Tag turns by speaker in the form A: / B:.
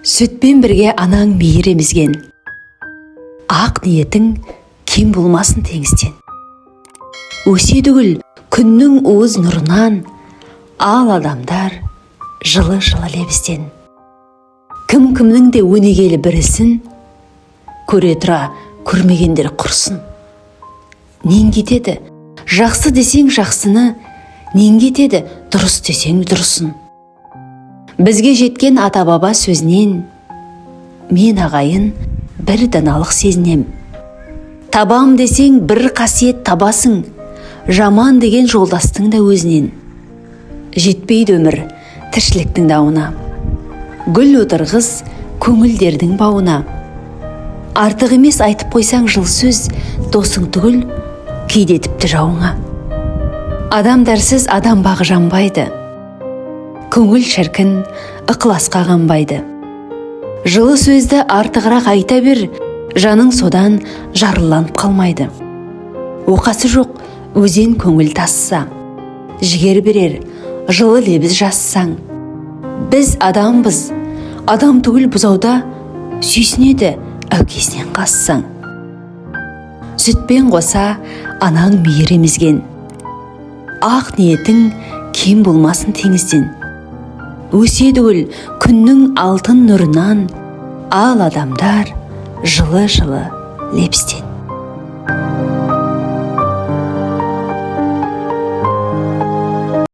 A: Сүтпен бірге анаң мейір емізген, ақ ниетің кем болмасын теңізден. Өседі гүл күннің уыз нұрынан, ал адамдар жылы-жылы лебізден. Кім-кімнің де өнегелі бірісін, көре тұра көрмегендер құрсын. Нен кетеді, жақсы десең жақсыны, нен кетеді, дұрыс десең дұрысын. Бізге жеткен ата-баба сөзінен, мен ағайын бір даналық сезінем. Табам десең бір қасиет табасың, жаман деген жолдастың да өзінен. Жетпейді өмір тіршіліктің дауына, гүл отырғыз көңілдердің бауына. Артық емес айтып қойсаң жыл сөз, досың түгіл кейде тіпті жауыңа. Адамдарсыз адам бағы жанбайды, көңіл шіркін ықыласқа қанбайды. Жылы сөзді артығырақ айта бер, жаның содан жарыланып қалмайды. Оқасы жоқ өзен көңіл тасса, жігер берер жылы лебіз жазсаң. Біз адамбыз, адам түгіл бұзауда, сүйсінеді әукесінен қассаң. Сүтпен қоса анаң мейір емізген, ақ ниетің кем болмасын теңізден. Өседі гүл күннің алтын нұрынан, ал адамдар жылы-жылы лебізден.